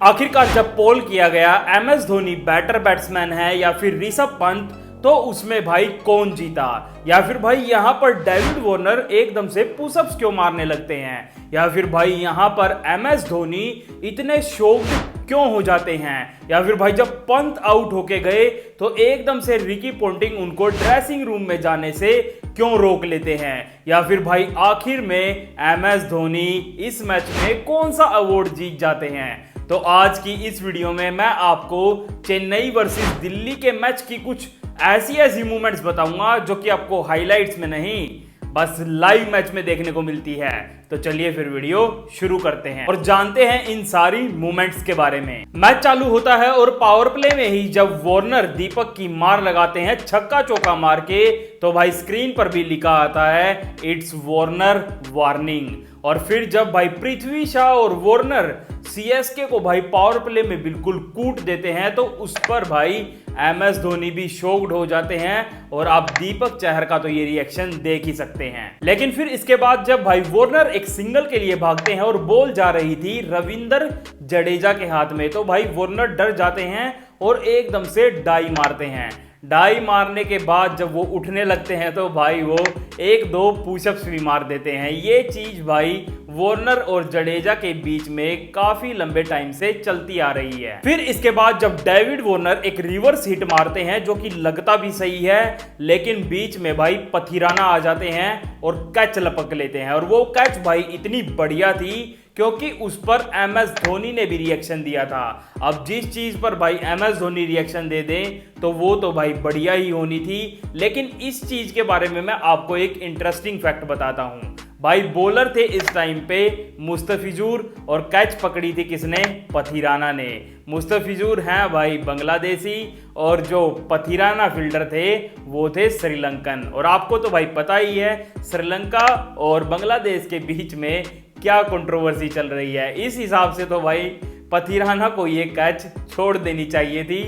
आखिरकार जब पोल किया गया एमएस धोनी बेटर बैट्समैन है या फिर ऋषभ पंत, तो उसमें भाई कौन जीता? या फिर भाई यहाँ पर डेविड वार्नर एकदम से पुशअप्स क्यों मारने लगते हैं? या फिर भाई यहाँ पर एमएस धोनी इतने शॉक्ड क्यों हो जाते हैं? या फिर भाई जब पंत आउट होके गए तो एकदम से रिकी पोंटिंग उनको ड्रेसिंग रूम में जाने से क्यों रोक लेते हैं? या फिर भाई आखिर में एमएस धोनी इस मैच में कौन सा अवार्ड जीत जाते हैं? तो आज की इस वीडियो में मैं आपको चेन्नई वर्सेस दिल्ली के मैच की कुछ ऐसी मूवमेंट्स बताऊंगा जो कि आपको हाइलाइट्स में नहीं बस लाइव मैच में देखने को मिलती है। तो चलिए फिर वीडियो शुरू करते हैं और जानते हैं इन सारी मूवमेंट्स के बारे में। मैच चालू होता है और पावर प्ले में ही जब वार्नर दीपक की मार लगाते हैं छक्का चौका मार के, तो भाई स्क्रीन पर भी लिखा आता है इट्स वार्नर वार्निंग। और फिर जब भाई पृथ्वी शॉ और वार्नर सीएसके को भाई पावर प्ले में बिल्कुल कूट देते हैं, तो उस पर भाई एमएस धोनी भी शॉक्ड हो जाते हैं और आप दीपक चहर का तो ये रिएक्शन देख ही सकते हैं। लेकिन फिर इसके बाद जब भाई वार्नर एक सिंगल के लिए भागते हैं और बॉल जा रही थी रविंद्र जडेजा के हाथ में, तो भाई वार्नर डर जाते हैं और एकदम से डाई मारते हैं। डाई मारने के बाद जब वो उठने लगते हैं तो भाई वो एक दो पुशअप्स भी मार देते हैं। ये चीज भाई वार्नर और जडेजा के बीच में काफी लंबे टाइम से चलती आ रही है। फिर इसके बाद जब डेविड वार्नर एक रिवर्स हिट मारते हैं जो कि लगता भी सही है, लेकिन बीच में भाई पथिराना आ जाते हैं और कैच लपक लेते हैं। और वो कैच भाई इतनी बढ़िया थी क्योंकि उस पर एमएस धोनी ने भी रिएक्शन दिया था। अब जिस चीज पर भाई एमएस धोनी रिएक्शन दे दें तो वो तो भाई बढ़िया ही होनी थी। लेकिन इस चीज के बारे में मैं आपको एक इंटरेस्टिंग फैक्ट बताता हूं। भाई बॉलर थे इस टाइम पे मुस्तफिजुर और कैच पकड़ी थी किसने? पथिराना ने। मुस्तफिजुर हैं भाई बांग्लादेशी और जो पथिराना फील्डर थे वो थे श्रीलंकन। और आपको तो भाई पता ही है श्रीलंका और बांग्लादेश के बीच में क्या कंट्रोवर्सी चल रही है। इस हिसाब से तो भाई पथिराना को ये कैच छोड़ देनी चाहिए थी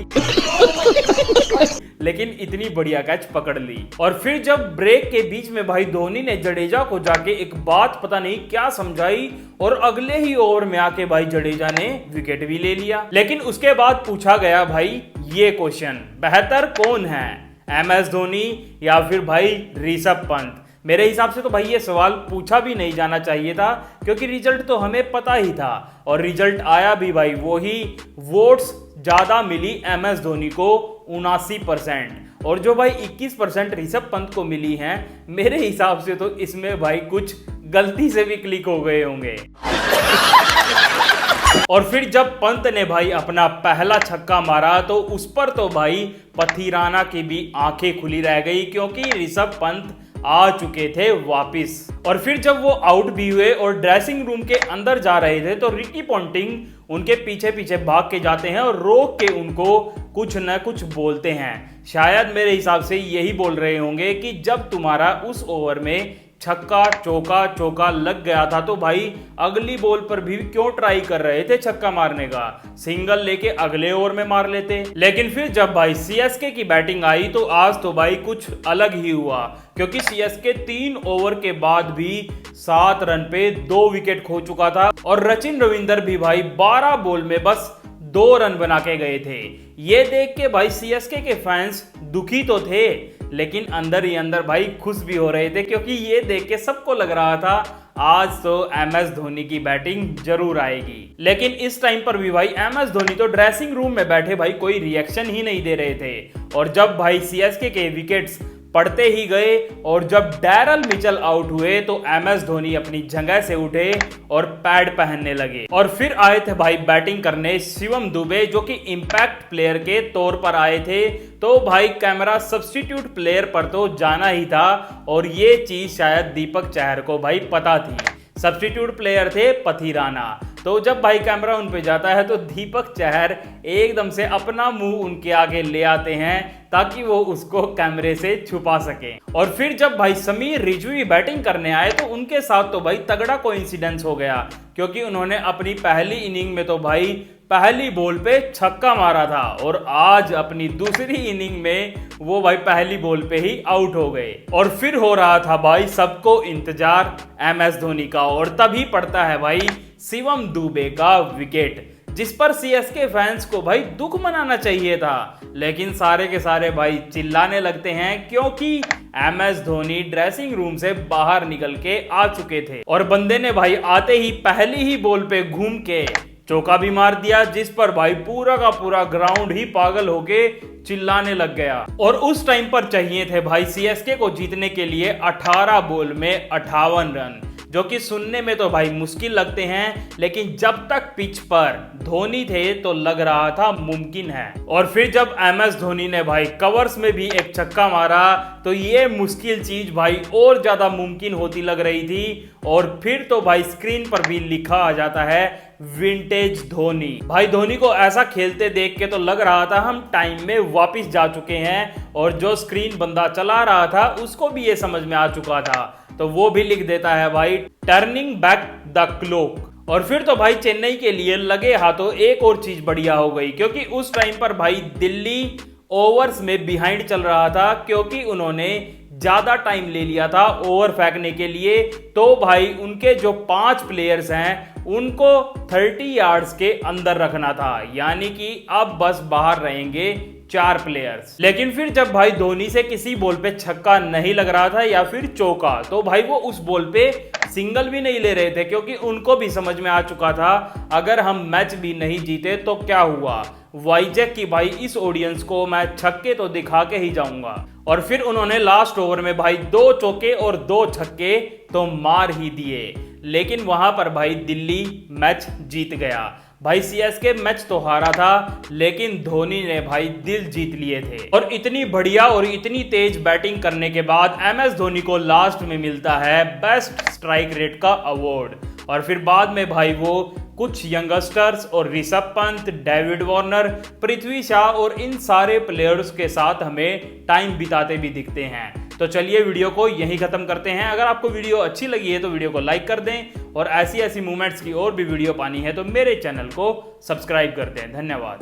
लेकिन इतनी बढ़िया कैच पकड़ ली। और फिर जब ब्रेक के बीच में भाई धोनी ने जडेजा को जाके एक बात पता नहीं क्या समझाई और अगले ही ओवर में आके भाई जडेजा ने विकेट भी ले लिया। लेकिन उसके बाद पूछा गया भाई ये क्वेश्चन, बेहतर कौन है, एमएस धोनी या फिर भाई ऋषभ पंत? मेरे हिसाब से तो भाई ये सवाल पूछा भी नहीं जाना चाहिए था क्योंकि रिजल्ट तो हमें पता ही था और रिजल्ट आया भी भाई वही। वोट्स ज्यादा मिली एमएस धोनी को 79% और जो भाई 21% ऋषभ पंत को मिली हैं। मेरे हिसाब से तो इसमें भाई कुछ गलती से भी क्लिक हो गए होंगे। और फिर जब पंत ने भाई अपना पहला छक्का मारा तो उस पर तो भाई पथिराना की भी आंखें खुली रह गई क्योंकि ऋषभ पंत आ चुके थे वापिस। और फिर जब वो आउट भी हुए और ड्रेसिंग रूम के अंदर जा रहे थे तो रिकी पोंटिंग उनके पीछे पीछे भाग के जाते हैं और रोक के उनको कुछ न कुछ बोलते हैं। शायद मेरे हिसाब से यही बोल रहे होंगे कि जब तुम्हारा उस ओवर में छक्का चौका लग गया था तो भाई अगली बॉल पर भी क्यों ट्राई कर रहे थे छक्का मारने का? सिंगल लेके अगले ओवर में मार लेते। लेकिन फिर जब भाई सीएसके की बैटिंग आई तो आज तो भाई कुछ अलग ही हुआ क्योंकि सीएसके 3 ओवर के बाद भी 7 रन पे 2 विकेट खो चुका था और सचिन रविंद्र भी भाई 12 बॉल में बस 2 रन बना के गए थे। ये देख के भाई सीएसके के फैंस दुखी तो थे लेकिन अंदर ही अंदर भाई खुश भी हो रहे थे क्योंकि ये देख के सबको लग रहा था आज तो एमएस धोनी की बैटिंग जरूर आएगी। लेकिन इस टाइम पर भी भाई एमएस धोनी तो ड्रेसिंग रूम में बैठे भाई कोई रिएक्शन ही नहीं दे रहे थे। और जब भाई सीएसके के विकेट्स पड़ते ही गए और जब डैरल मिचेल आउट हुए तो एमएस धोनी अपनी जगह से उठे और पैड पहनने लगे। और फिर आए थे भाई बैटिंग करने शिवम दुबे जो कि इंपैक्ट प्लेयर के तौर पर आए थे। तो भाई कैमरा सब्स्टिट्यूट प्लेयर पर तो जाना ही था और ये चीज शायद दीपक चहर को भाई पता थी। सब्स्टिट्यूट प्लेयर थे पथिराना। तो जब भाई कैमरा उन पे जाता है तो दीपक चहर एकदम से अपना मुंह उनके आगे ले आते हैं ताकि वो उसको कैमरे से छुपा सके। और फिर जब भाई समीर रिजवी बैटिंग करने आए तो उनके साथ तो भाई तगड़ा कोइंसिडेंस हो गया क्योंकि उन्होंने अपनी पहली इनिंग में तो भाई पहली बॉल पे छक्का मारा था और आज अपनी दूसरी इनिंग में वो भाई पहली बॉल पे ही आउट हो गए। और फिर हो रहा था भाई सबको इंतजार एमएस धोनी का और तभी पड़ता है भाई शिवम दुबे का विकेट। जिस पर सीएसके फैंस को भाई दुख मनाना चाहिए था। लेकिन सारे के सारे भाई चिल्लाने लगते हैं क्योंकि एमएस धोनी ड्रेसिंग रूम से बाहर निकल के आ चुके थे और बंदे ने भाई आते ही पहली ही बॉल पे घूम के चौका भी मार दिया, जिस पर भाई पूरा का पूरा ग्राउंड ही पागल होके चिल्लाने लग गया। और उस टाइम पर चाहिए थे भाई सीएसके को जीतने के लिए 18 बॉल में 58 रन, जो कि सुनने में तो भाई मुश्किल लगते हैं, लेकिन जब तक पिच पर धोनी थे तो लग रहा था मुमकिन है। और फिर जब एमएस धोनी ने भाई कवर्स में भी एक छक्का मारा तो ये मुश्किल चीज भाई और ज्यादा मुमकिन होती लग रही थी। और फिर तो भाई स्क्रीन पर भी लिखा आ जाता है विंटेज धोनी। भाई धोनी को ऐसा खेलते देख के तो लग रहा था हम टाइम में वापस जा चुके हैं, और जो स्क्रीन बंदा चला रहा था उसको भी ये समझ में आ चुका था, तो वो भी लिख देता है भाई टर्निंग बैक द क्लॉक। और फिर तो भाई चेन्नई के लिए लगे हाथों एक और चीज बढ़िया हो गई, क्योंकि उस टाइम पर भाई दिल्ली ओवर्स में बिहाइंड चल रहा था, क्योंकि उन्होंने ज्यादा टाइम ले लिया था ओवर फेंकने के लिए। तो भाई उनके जो 5 प्लेयर्स हैं उनको 30 यार्ड्स के अंदर रखना था, यानी कि अब बस बाहर रहेंगे 4 प्लेयर्स। लेकिन फिर जब भाई धोनी से किसी बॉल पे छक्का नहीं लग रहा था या फिर चौका, तो भाई वो उस बॉल पे सिंगल भी नहीं ले रहे थे, क्योंकि उनको भी समझ में आ चुका था अगर हम मैच भी नहीं जीते तो क्या हुआ, वाइजैक की भाई इस ऑडियंस को मैं छक्के तो दिखा के ही जाऊंगा। और फिर उन्होंने लास्ट ओवर में भाई 2 चौके और 2 छक्के तो मार ही दिए, लेकिन वहां पर भाई दिल्ली मैच जीत गया। भाई सीएसके मैच तो हारा था, लेकिन धोनी ने भाई दिल जीत लिए थे। और इतनी बढ़िया और इतनी तेज बैटिंग करने के बाद एमएस धोनी को लास्ट में मिलता है बेस्ट स्ट्राइक रेट का अवार्ड। और फिर बाद में भाई वो कुछ यंगस्टर्स और ऋषभ पंत, डेविड वार्नर, पृथ्वी शॉ और इन सारे प्लेयर्स के साथ हमें टाइम बिताते भी दिखते हैं। तो चलिए वीडियो को यहीं खत्म करते हैं। अगर आपको वीडियो अच्छी लगी है तो वीडियो को लाइक कर दें, और ऐसी मूवमेंट्स की और भी वीडियो पानी है तो मेरे चैनल को सब्सक्राइब कर दें। धन्यवाद।